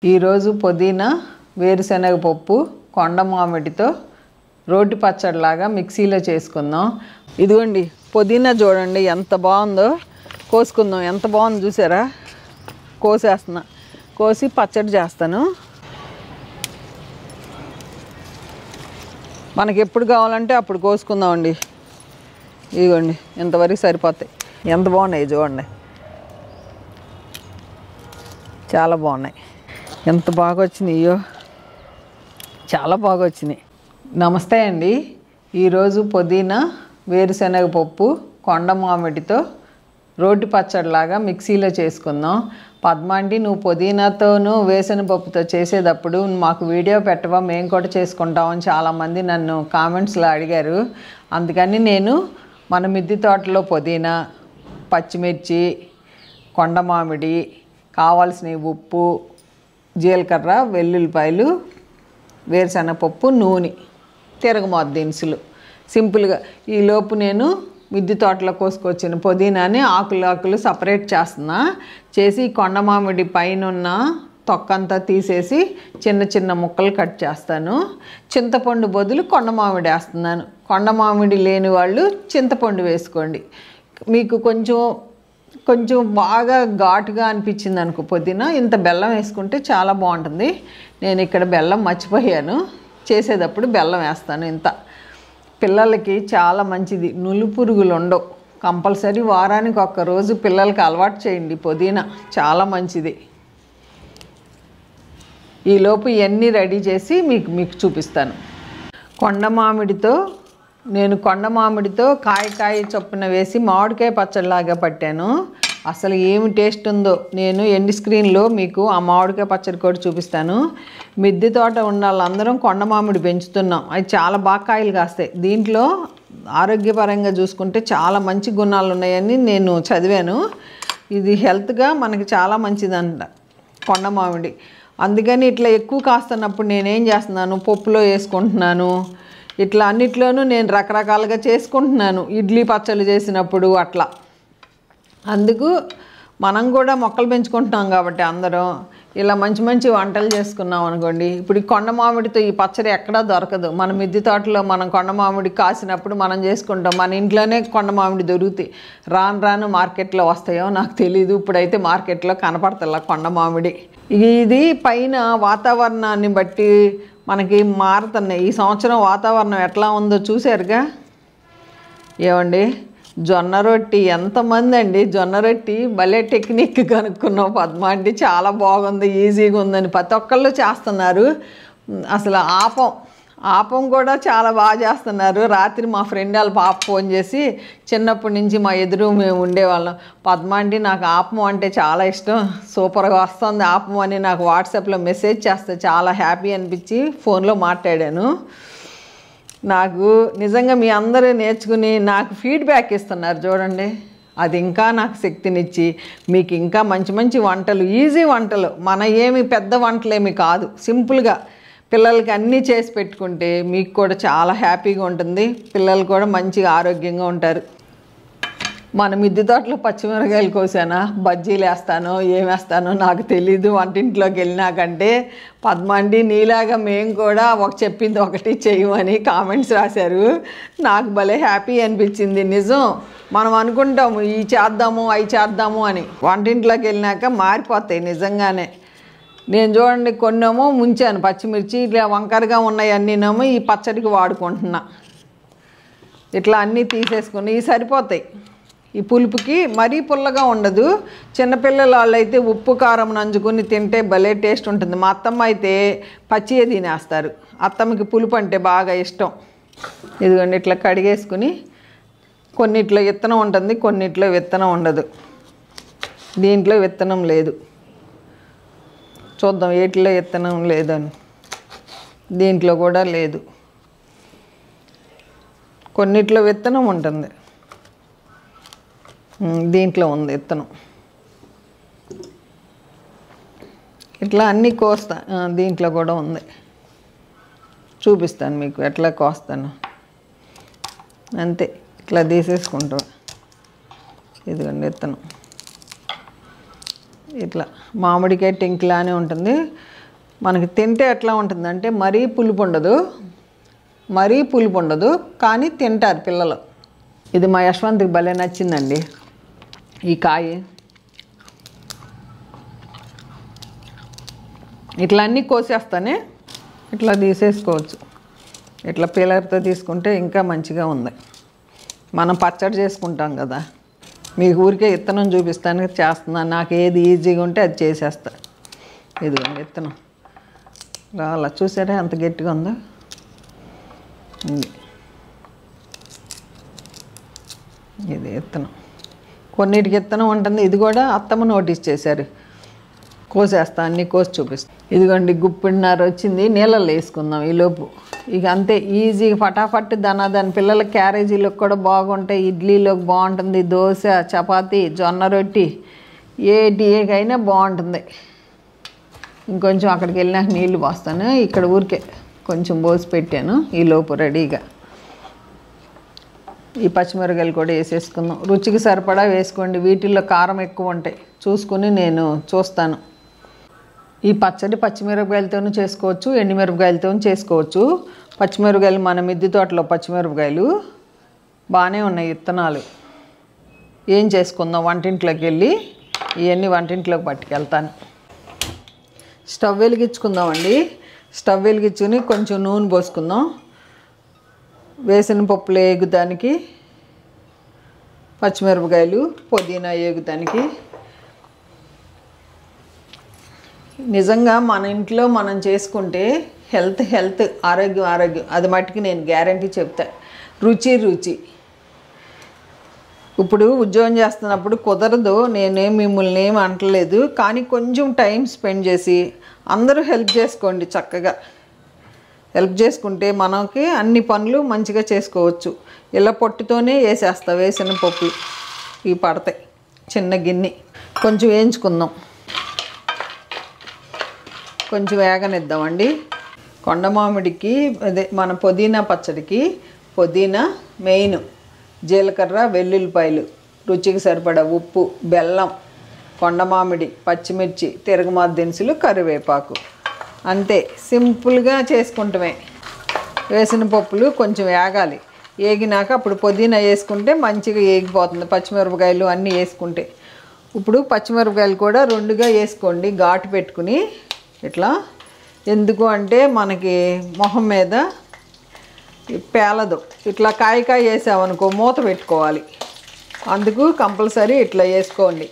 ఈరోజు పుదీనా వేరుశనగ పప్పు కొండ మామిడితో రోటి పచ్చడిలాగా మిక్సీలో చేసుకుందాం. ఇదిగోండి పుదీనా చూడండి ఎంత బాగుందో. కోసుకుందాం. ఎంత బాగుందో చూసారా? కోసేస్తున్నా. కోసి పచ్చడి చేస్తాను. మనకి ఎప్పుడు కావాలంటే అప్పుడు కోసుకుందామండి. ఇదిగోండి ఇంతవరకు సరిపోతాయి. ఎంత బాగున్నాయి చూడండి. చాలా బాగున్నాయి. ఎంత బాగా వచ్చినాయో, చాలా బాగా వచ్చినాయి. నమస్తే అండి. ఈరోజు పుదీనా వేరుశనగ పప్పు కొండ మామిడితో రోటి పచ్చడిలాగా మిక్సీలో చేసుకుందాం. పద్మాంటి నువ్వు పుదీనాతోనూ వేరుశనగపప్పుతో చేసేటప్పుడు మాకు వీడియో పెట్టవా, మేము కూడా చేసుకుంటామని చాలామంది నన్ను కామెంట్స్లో అడిగారు. అందుకని నేను మన మిద్దె తోటలో పుదీనా, పచ్చిమిర్చి, కొండ మామిడి, కావాల్సిన ఉప్పు, జీలకర్ర, వెల్లుల్లిపాయలు, వేరుశనగపప్పు, నూనె, తిరగమాత దినుసులు సింపుల్గా. ఈలోపు నేను మిద్దె తోటలో కోసుకొచ్చిన పుదీనాని ఆకులు సపరేట్ చేస్తున్నా. చేసి కొండ మామిడి పైన ఉన్న తొక్కంతా తీసేసి చిన్న చిన్న ముక్కలు కట్ చేస్తాను. చింతపండు బదులు కొండ మామిడి వేస్తున్నాను. కొండ మామిడి లేని వాళ్ళు చింతపండు వేసుకోండి. మీకు కొంచెం బాగా ఘాటుగా అనిపించింది అనుకో పుదీనా, ఇంత బెల్లం వేసుకుంటే చాలా బాగుంటుంది. నేను ఇక్కడ బెల్లం మర్చిపోయాను. చేసేటప్పుడు బెల్లం వేస్తాను ఇంత. పిల్లలకి చాలా మంచిది. నులుపురుగులు ఉండవు. కంపల్సరీ వారానికి ఒక్కరోజు పిల్లలకి అలవాటు చేయండి. పుదీనా చాలా మంచిది. ఈలోపు ఇవన్నీ రెడీ చేసి మీకు చూపిస్తాను. నేను కొండ మామిడితో కాయ చొప్పున వేసి మామిడికాయ పచ్చడిలాగా పట్టాను. అసలు ఏమి టేస్ట్ ఉందో నేను ఎండ్ స్క్రీన్లో మీకు ఆ మామిడికాయ పచ్చడి కూడా చూపిస్తాను. మిద్దె తోట ఉన్న వాళ్ళందరం కొండ మామిడి పెంచుతున్నాం. అవి చాలా బాగా కాయలు కాస్తాయి. దీంట్లో ఆరోగ్యపరంగా చూసుకుంటే చాలా మంచి గుణాలు ఉన్నాయని నేను చదివాను. ఇది హెల్త్గా మనకి చాలా మంచిదంట కొండ మామిడి. అందుకని ఇట్లా ఎక్కువ కాస్తున్నప్పుడు నేనేం చేస్తున్నాను, పప్పులో వేసుకుంటున్నాను. ఇట్లా అన్నిట్లోనూ నేను రకరకాలుగా చేసుకుంటున్నాను. ఇడ్లీ పచ్చళ్ళు చేసినప్పుడు అట్లా. అందుకు మనం కూడా మొక్కలు పెంచుకుంటున్నాం కాబట్టి అందరం ఇలా మంచి మంచి వంటలు చేసుకున్నాం అనుకోండి. ఇప్పుడు ఈ కొండ మామిడితో ఈ పచ్చడి ఎక్కడా దొరకదు. మన మిద్దె తోటలో మనం కొండ మామిడి కాసినప్పుడు మనం చేసుకుంటాం. మన ఇంట్లోనే కొండ మామిడి దొరుకుతాయి. రాను మార్కెట్లో వస్తాయో నాకు తెలీదు. ఇప్పుడైతే మార్కెట్లో కనపడతలా కొండ మామిడి. ఇది పైన వాతావరణాన్ని బట్టి మనకి మారుతున్నాయి. ఈ సంవత్సరం వాతావరణం ఎట్లా ఉందో చూశారుగా. ఏమండి జొన్న రొట్టి ఎంతమంది అండి, జొన్న రొట్టి భలే టెక్నిక్ కనుక్కున్నాం పద్మాంటి. చాలా బాగుంది, ఈజీగా ఉందని ప్రతి ఒక్కళ్ళు చేస్తున్నారు. అసలు ఆపం కూడా చాలా బాగా చేస్తున్నారు. రాత్రి మా ఫ్రెండ్ వాళ్ళ పాప ఫోన్ చేసి, చిన్నప్పటి నుంచి మా ఎదురు మేము ఉండేవాళ్ళం, పద్మాంటి నాకు ఆపం అంటే చాలా ఇష్టం, సూపర్గా వస్తుంది ఆపం అని నాకు వాట్సాప్లో మెసేజ్ చేస్తే చాలా హ్యాపీ అనిపించి ఫోన్లో మాట్లాడాను. నాకు నిజంగా మీ అందరూ నేర్చుకుని నాకు ఫీడ్బ్యాక్ ఇస్తున్నారు చూడండి. అది ఇంకా నాకు శక్తినిచ్చి మీకు ఇంకా మంచి మంచి వంటలు, ఈజీ వంటలు, మన ఏమి పెద్ద వంటలేమి కాదు, సింపుల్గా పిల్లలకి అన్నీ చేసి పెట్టుకుంటే మీకు కూడా చాలా హ్యాపీగా ఉంటుంది. పిల్లలు కూడా మంచిగా ఆరోగ్యంగా ఉంటారు. మన మిద్దె తోటలో పచ్చిమిరకాయలు కోసానా, బజ్జీలు వేస్తానో ఏమేస్తానో నాకు తెలీదు. వంటింట్లోకి వెళ్ళినాకంటే పద్మాంటి నీలాగా మేము కూడా చెప్పింది ఒకటి చేయమని కామెంట్స్ రాశారు. నాకు భలే హ్యాపీ అనిపించింది. నిజం, మనం అనుకుంటాము ఈ చేద్దాము అవి చేద్దాము అని, వంటింట్లోకి వెళ్ళినాక మారిపోతాయి నిజంగానే. నేను చూడండి కొన్నేమో ముంచాను పచ్చిమిర్చి, ఇట్లా వంకరగా ఉన్నాయి అన్నీనేమో ఈ పచ్చడికి వాడుకుంటున్నా. ఇట్లా అన్నీ తీసేసుకుని ఇవి సరిపోతాయి. ఈ పులుపుకి మరీ పుల్లగా ఉండదు. చిన్నపిల్లల వాళ్ళు అయితే ఉప్పు కారం నంచుకుని తింటే భలే టేస్ట్ ఉంటుంది. మా అత్తమ్మ అయితే పచ్చియే తినేస్తారు. అత్తమ్మకి పులుపు అంటే బాగా ఇష్టం. ఇదిగోండి ఇట్లా కడిగేసుకుని, కొన్నిట్లో విత్తనం ఉంటుంది, కొన్నిట్లో విత్తనం ఉండదు. దీంట్లో విత్తనం లేదు. చూద్దాం ఏటిలో విత్తనం లేదని. దీంట్లో కూడా లేదు. కొన్నిట్లో విత్తనం ఉంటుంది, దీంట్లో ఉంది విత్తనం. ఇట్లా అన్నీ కోస్తా. దీంట్లో కూడా ఉంది, చూపిస్తాను మీకు ఎట్లా కోస్తాను. అంతే, ఇట్లా తీసేసుకుంటా. ఇదిగోండి విత్తనం. ఇట్లా మామిడికాయ టెంకులానే ఉంటుంది. మనకి తింటే ఎట్లా ఉంటుందంటే మరీ పులుపు ఉండదు, కానీ తింటారు పిల్లలు. ఇది మా యశ్వంత్కి భలే నచ్చిందండి ఈ కాయ. ఇట్లా అన్నీ కోసేస్తానే ఇట్లా తీసేసుకోవచ్చు. ఇట్లా పీలర్తో తీసుకుంటే ఇంకా మంచిగా ఉంది. మనం పచ్చడి చేసుకుంటాం కదా, మీకు ఊరికే విత్తనం చూపిస్తానికి చేస్తున్నాను. నాకు ఏది ఈజీగా ఉంటే అది చేసేస్తా. ఇదిగోండి విత్తనం, అలా చూసారా ఎంత గట్టిగా ఉందో. ఇది విత్తనం, కొన్నిటికి విత్తనం ఉంటుంది. ఇది కూడా అత్తమ్మ నోటీస్ చేశారు. కోసేస్తా, అన్నీ కోసి చూపిస్తాను. ఇదిగోండి గుప్పిడిన్నర వచ్చింది. నీళ్ళల్లో వేసుకుందాం ఈలోపు. ఇక అంతే ఈజీగా ఫటాఫట్ దాని పిల్లల క్యారేజీలకు కూడా బాగుంటాయి. ఇడ్లీలోకి బాగుంటుంది, దోశ, చపాతీ, జొన్న రొట్టి ఏకైనా బాగుంటుంది. ఇంకొంచెం అక్కడికి వెళ్ళినాక నీళ్ళు పోస్తాను. ఇక్కడ ఊరికే కొంచెం పోసి పెట్టాను ఈలోపు రెడీగా. ఈ పచ్చిమిరకాయలు కూడా వేసేసుకుందాం. రుచికి సరిపడా వేసుకోండి. వీటిల్లో కారం ఎక్కువ ఉంటాయి చూసుకుని నేను చూస్తాను. ఈ పచ్చడి పచ్చిమిరపకాయలతోనూ చేసుకోవచ్చు, ఎండుమిరపకాయలతో చేసుకోవచ్చు. పచ్చిమిరపకాయలు మన మిద్దె తోటలో పచ్చిమిరపకాయలు బాగానే ఉన్నాయి విత్తనాలు. ఏం చేసుకుందాం, వంటింట్లోకి వెళ్ళి ఇవన్నీ వంటింట్లోకి పట్టుకెళ్తాను. స్టవ్ వెలిగించుకుందామండి. స్టవ్ వెలిగించుకుని కొంచెం నూనె పోసుకుందాం. వేసిన పప్పులు వేగుదానికి, పచ్చిమిరపకాయలు, పుదీనా వేగుదానికి. నిజంగా మన ఇంట్లో మనం చేసుకుంటే హెల్త్ ఆరోగ్యం అది మట్టుకు నేను గ్యారంటీ చెప్తా. రుచి ఇప్పుడు ఉద్యోగం చేస్తున్నప్పుడు కుదరదు, నేనేం మిమ్మల్ని ఏం అంటలేదు. కానీ కొంచెం టైం స్పెండ్ చేసి అందరూ హెల్ప్ చేసుకోండి. చక్కగా హెల్ప్ చేసుకుంటే మనకి అన్ని పనులు మంచిగా చేసుకోవచ్చు. ఇలా పొట్టుతోనే వేసేస్తా. వేసిన పప్పులు ఇవి పడతాయి. చిన్న గిన్నె కొంచెం వేయించుకుందాం. కొంచెం వేగనిద్దామండి. కొండ మామిడికి అదే మన పుదీనా పచ్చడికి పుదీనా మెయిన్, జీలకర్ర, వెల్లుల్లిపాయలు, రుచికి సరిపడా ఉప్పు, బెల్లం, కొండ మామిడి, పచ్చిమిర్చి, తిరగమాత దినుసులు, కరివేపాకు. అంతే, సింపుల్గా చేసుకుంటామే. వేసిన పప్పులు కొంచెం వేగాలి. వేగినాక అప్పుడు పుదీనా వేసుకుంటే మంచిగా వేగిపోతుంది. పచ్చిమిరపకాయలు అన్నీ వేసుకుంటే. ఇప్పుడు పచ్చిమిరపకాయలు కూడా రెండుగా వేసుకోండి, ఘాటు పెట్టుకుని. ఇట్లా ఎందుకు అంటే మనకి మొహం మీద పేలదు. ఇట్లా కాయ వేసామనుకో మూత పెట్టుకోవాలి. అందుకు కంపల్సరీ ఇట్లా వేసుకోండి.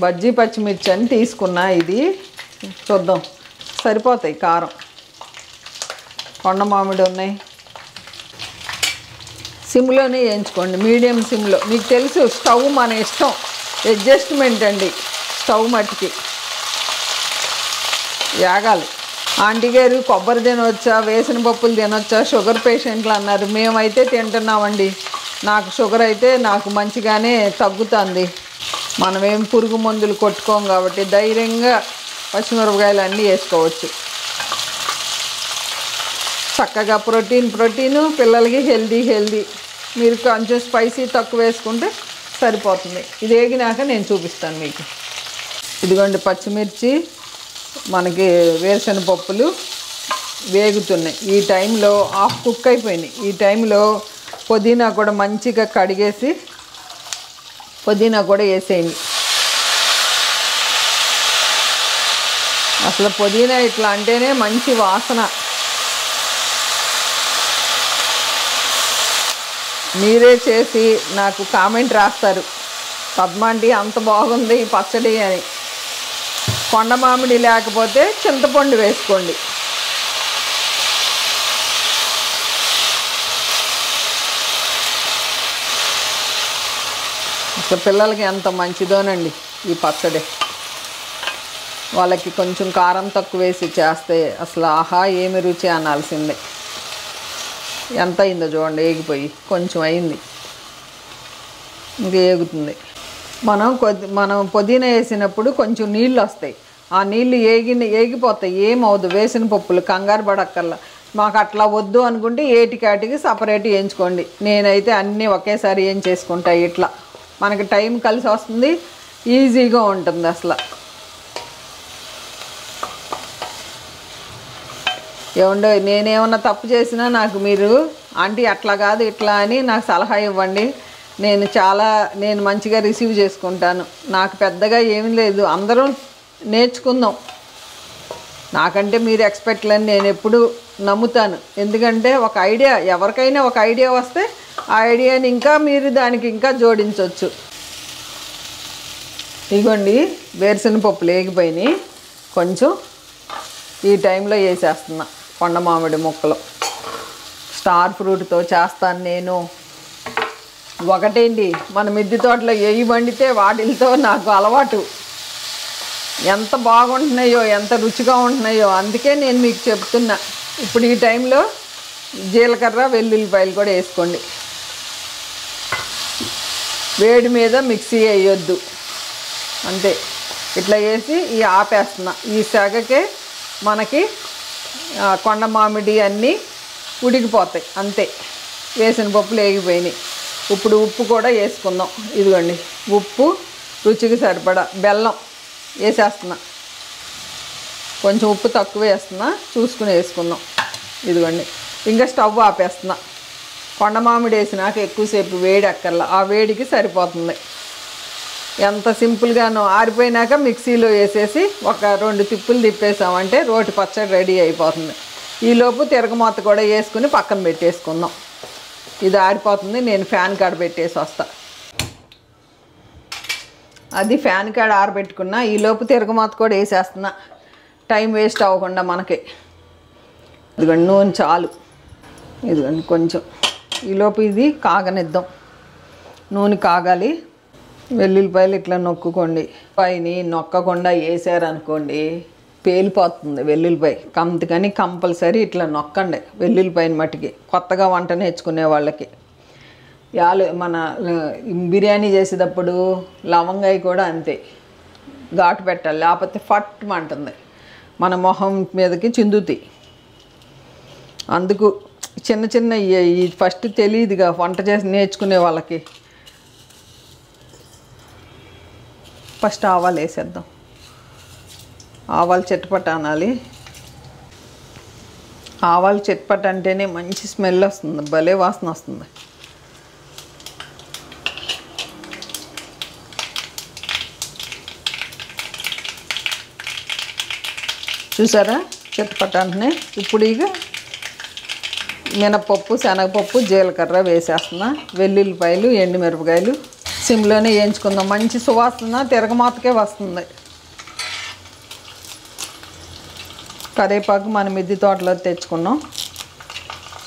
బజ్జీ పచ్చిమిర్చి అని తీసుకున్నా. ఇది చూద్దాం, సరిపోతాయి కారం. కొండ మామిడి ఉన్నాయి. సిమ్లోనే వేయించుకోండి, మీడియం సిమ్లో. మీకు తెలుసు స్టవ్ మన ఇష్టం, అడ్జస్ట్మెంట్ అండి. స్టవ్ మట్టికి యాగాలి. ఆంటీ గారు కొబ్బరి తినవచ్చా, వేసిన పప్పులు తినవచ్చా, షుగర్ పేషెంట్లు అన్నారు. మేమైతే తింటున్నామండి. నాకు షుగర్ అయితే నాకు మంచిగానే తగ్గుతుంది. మనమేం పురుగు మందులు కొట్టుకోం కాబట్టి ధైర్యంగా పచ్చిమిరపకాయలు అన్నీ వేసుకోవచ్చు. చక్కగా ప్రోటీను, పిల్లలకి హెల్దీ. మీరు కొంచెం స్పైసీ తక్కువ వేసుకుంటే సరిపోతుంది. ఇది వేగినాక నేను చూపిస్తాను మీకు. ఇదిగోండి పచ్చిమిర్చి, మనకి వేరుశనగ పప్పులు వేగుతున్నాయి. ఈ టైంలో హాఫ్ కుక్ అయిపోయినాయి. ఈ టైంలో పుదీనా కూడా మంచిగా కడిగేసి పుదీనా కూడా వేసేయండి. అసలు పుదీనా ఇట్లా అంటేనే మంచి వాసన. మీరే చేసి నాకు కామెంట్ రాస్తారు, పద్మాంటి అంత బాగుంది ఈ పచ్చడి అని. కొండ మామిడి లేకపోతే చింతపండు వేసుకోండి. అసలు పిల్లలకి ఎంత మంచిదోనండి ఈ పచ్చడి. వాళ్ళకి కొంచెం కారం తక్కువ వేసి చేస్తే అసలు ఆహా ఏమి రుచి అనాల్సిందే. ఎంత అయిందో చూడండి, వేగిపోయి కొంచెం అయింది, ఇంకా వేగుతుంది. మనం పుదీనా వేసినప్పుడు కొంచెం నీళ్ళు వస్తాయి. ఆ నీళ్ళు వేగిపోతాయి, ఏమవుదు. వేసిన పప్పులు కంగారు పడక్కర్లా. మాకు అట్లా వద్దు అనుకుంటే ఏటికాటికి సపరేట్ వేయించుకోండి. నేనైతే అన్నీ ఒకేసారి ఏం చేసుకుంటా ఇట్లా. మనకి టైం కలిసి వస్తుంది, ఈజీగా ఉంటుంది అసలు. ఏమండో నేనేమన్నా తప్పు చేసినా నాకు మీరు ఆంటీ అట్లా కాదు ఇట్లా అని నాకు సలహా ఇవ్వండి. నేను మంచిగా రిసీవ్ చేసుకుంటాను. నాకు పెద్దగా ఏమీ లేదు, అందరం నేర్చుకుందాం. నాకంటే మీరు ఎక్స్పర్ట్లని నేను ఎప్పుడు నమ్ముతాను. ఎందుకంటే ఒక ఐడియా, ఎవరికైనా ఒక ఐడియా వస్తే ఆ ఐడియాని ఇంకా మీరు దానికి ఇంకా జోడించవచ్చు. ఇదిగోండి వేరుశనగ పప్పులు వేగిపోయినాయి. కొంచెం ఈ టైంలో వేసేస్తున్నా కొండ మామిడి ముక్కలు. స్టార్ ఫ్రూట్తో చేస్తాను నేను. ఒకటేంటి, మన మిద్దె తోటలో ఏవి వండితే వాటితో నాకు అలవాటు. ఎంత బాగుంటున్నాయో, ఎంత రుచిగా ఉంటున్నాయో, అందుకే నేను మీకు చెప్తున్నా. ఇప్పుడు ఈ టైంలో జీలకర్ర వెల్లుల్లిపాయలు కూడా వేసుకోండి. వేడి మీద మిక్సీ వేయొద్దు, అంతే. ఇట్లా వేసి ఈ ఆపేస్తున్నా. ఈ సెగకే మనకి కొండ మామిడి అన్నీ ఉడికిపోతాయి, అంతే. వేసిన పప్పులు వేగిపోయినాయి. ఇప్పుడు ఉప్పు కూడా వేసుకుందాం. ఇదిగోండి ఉప్పు, రుచికి సరిపడా బెల్లం వేసేస్తున్నా. కొంచెం ఉప్పు తక్కువ వేస్తున్నా, చూసుకుని వేసుకుందాం. ఇదిగోండి ఇంకా స్టవ్ ఆపేస్తున్నా. కొండ మామిడి వేసినాక ఎక్కువసేపు వేడి అక్కర్లా, ఆ వేడికి సరిపోతుంది. ఎంత సింపుల్గానో. ఆరిపోయినాక మిక్సీలో వేసేసి ఒక 2 తిప్పులు తిప్పేసామంటే రోటి పచ్చడి రెడీ అయిపోతుంది. ఈలోపు తిరగమాత కూడా వేసుకుని పక్కన పెట్టేసుకుందాం. ఇది ఆరిపోతుంది, నేను ఫ్యాన్ కాడ పెట్టేసి వస్తా. అది ఫ్యాన్ కాడ ఆరబెట్టుకున్నా. ఈలోపు తిరగమాత కూడా వేసేస్తున్నా, టైం వేస్ట్ అవ్వకుండా మనకి. ఇదిగోండి నూనె చాలు. ఇదిగోండి కొంచెం. ఈలోపు ఇది కాగనిద్దాం. నూనె కాగాలి. వెల్లుల్లిపాయలు ఇట్లా నొక్కుకోండి. పైని నొక్కకుండా వేసారనుకోండి పేలిపోతుంది వెల్లుల్లిపాయ. అందుకని కంపల్సరీ ఇట్లా నొక్కండి వెల్లుల్లిపాయని మట్టికి. కొత్తగా వంట నేర్చుకునే వాళ్ళకి. మన బిర్యానీ చేసేటప్పుడు లవంగాయ కూడా అంతే, ఘాటు పెట్టాలి, లేకపోతే ఫట్ అంటుంది, మన మొహం మీదకి చిందుతాయి. అందుకు చిన్న చిన్న ఈ ఫస్ట్ తెలియదుగా వంట చేసి నేర్చుకునే వాళ్ళకి. ఫస్ట్ ఆవాలు వేసేద్దాం. ఆవాలు చిటపట అనాలి. ఆవాలు చిటపట అంటేనే మంచి స్మెల్ వస్తుంది, భలే వాసన వస్తుంది. చూసారా చిటపట అంటేనే. ఇప్పుడు ఇక మినపప్పు, శనగపప్పు, జీలకర్ర వేసేస్తున్నా. వెల్లుల్లిపాయలు, ఎండుమిరపకాయలు సిమ్లోనే వేయించుకుందాం. మంచి సువాసన తిరగమాతకే వస్తుంది. కరివేపాకు మన మిద్దె తోటలో తెచ్చుకున్నాం,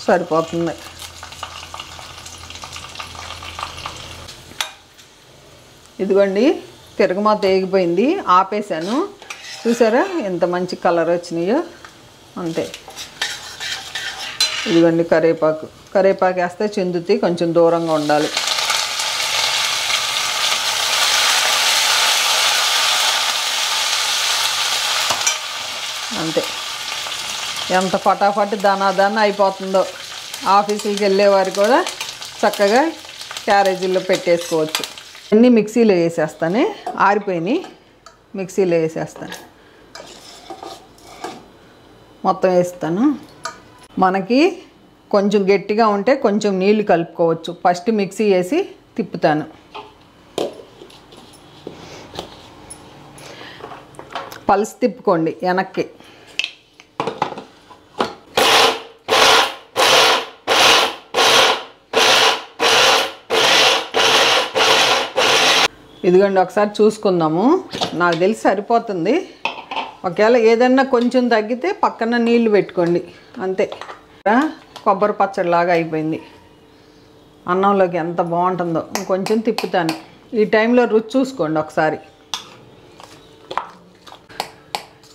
సరిపోతుంది. ఇదిగోండి తిరగమాత వేగిపోయింది, ఆపేసాను. చూసారా ఎంత మంచి కలర్ వచ్చినాయో, అంతే. ఇదిగోండి కరివేపాకు. కరివేపాకు వేస్తే చిందుతి, కొంచెం దూరంగా ఉండాలి. అంతే. ఎంత ఫటాఫట్ దానా అయిపోతుందో. ఆఫీసులకి వెళ్ళేవారు కూడా చక్కగా క్యారేజీల్లో పెట్టేసుకోవచ్చు. అన్నీ మిక్సీలో వేసేస్తాను, ఆరిపోయినాయి. మిక్సీలో వేసేస్తాను, మొత్తం వేస్తాను. మనకి కొంచెం గట్టిగా ఉంటే కొంచెం నీళ్ళు కలుపుకోవచ్చు. ఫస్ట్ మిక్సీ వేసి తిప్పుతాను. పల్స్ తిప్పుకోండి వెనక్కి. ఇదిగోండి ఒకసారి చూసుకుందాము. నాకు తెలిసి సరిపోతుంది. ఒకవేళ ఏదన్నా కొంచెం తగ్గితే పక్కన నీళ్ళు పెట్టుకోండి, అంతే. కొబ్బరి పచ్చడిలాగా అయిపోయింది. అన్నంలోకి ఎంత బాగుంటుందో. కొంచెం తిప్పుతాను. ఈ టైంలో రుచి చూసుకోండి ఒకసారి.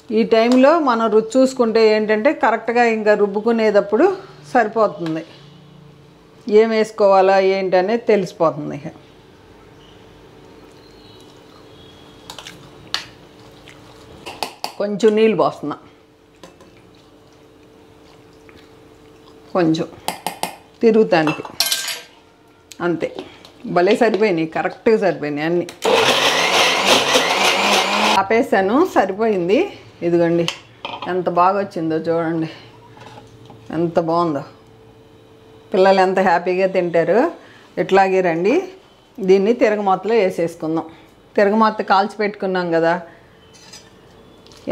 ఈ టైంలో మనం రుచి చూసుకుంటే ఏంటంటే కరెక్ట్గా ఇంకా రుబ్బుకునేటప్పుడు సరిపోతుంది. ఏం వేసుకోవాలా ఏంటనేది తెలిసిపోతుంది. కొంచెం నీళ్ళు పోస్తున్నా, కొంచెం తిరుగుతానికి, అంతే. భలే సరిపోయినాయి, కరెక్ట్గా సరిపోయినాయి అన్నీ. ఆపేసాను, సరిపోయింది. ఇదిగోండి ఎంత బాగా వచ్చిందో చూడండి, ఎంత బాగుందో. పిల్లలు ఎంత హ్యాపీగా తింటారు. ఇట్లాగే రండి, దీన్ని తిరగమాతలో వేసేసుకుందాం. తిరగమాత కాల్చి పెట్టుకున్నాం కదా,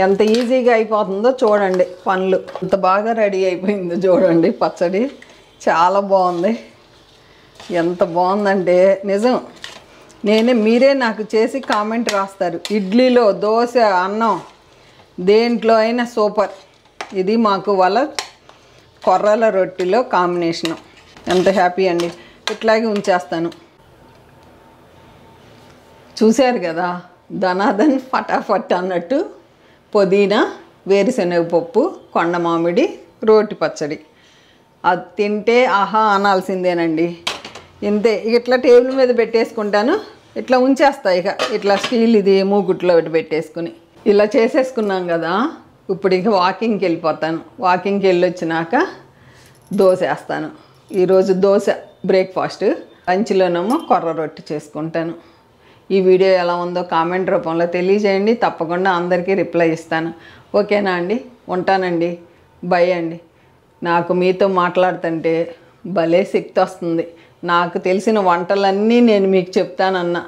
ఎంత ఈజీగా అయిపోతుందో చూడండి. పనులు ఎంత బాగా రెడీ అయిపోయిందో చూడండి. పచ్చడి చాలా బాగుంది. ఎంత బాగుందంటే నిజం, మీరే నాకు చేసి కామెంట్ రాస్తారు. ఇడ్లీలో, దోశ, అన్నం దేంట్లో అయినా సూపర్. ఇది మాకు వాళ్ళ కొర్రల రొట్టెలో కాంబినేషను. ఎంత హ్యాపీ అండి. ఇట్లాగే ఉంచేస్తాను. చూశారు కదా, ధనాధన్ ఫటాఫట్ అన్నట్టు పుదీనా, వేరుశనగ పప్పు, కొండ మామిడి, రోటి పచ్చడి. అది తింటే ఆహా అనాల్సిందేనండి. ఇంతే. ఇట్లా టేబుల్ మీద పెట్టేసుకుంటాను, ఇట్లా ఉంచేస్తా. ఇట్లా స్టీల్ ఇది మూగుట్లో పెట్టేసుకుని ఇలా చేసేసుకున్నాం కదా. ఇప్పుడు ఇక వాకింగ్కి వెళ్ళిపోతాను. వాకింగ్కి వెళ్ళి వచ్చినాక దోశ వేస్తాను. ఈరోజు దోశ బ్రేక్ఫాస్ట్. లంచ్లోనేమో కొర్ర రొట్టె చేసుకుంటాను. ఈ వీడియో ఎలా ఉందో కామెంట్ రూపంలో తెలియజేయండి. తప్పకుండా అందరికీ రిప్లై ఇస్తాను. ఓకేనా అండి? ఉంటానండి. బై అండి. నాకు మీతో మాట్లాడుతుంటే భలే శక్తి వస్తుంది. నాకు తెలిసిన వంటలన్నీ నేను మీకు చెప్తానన్నా.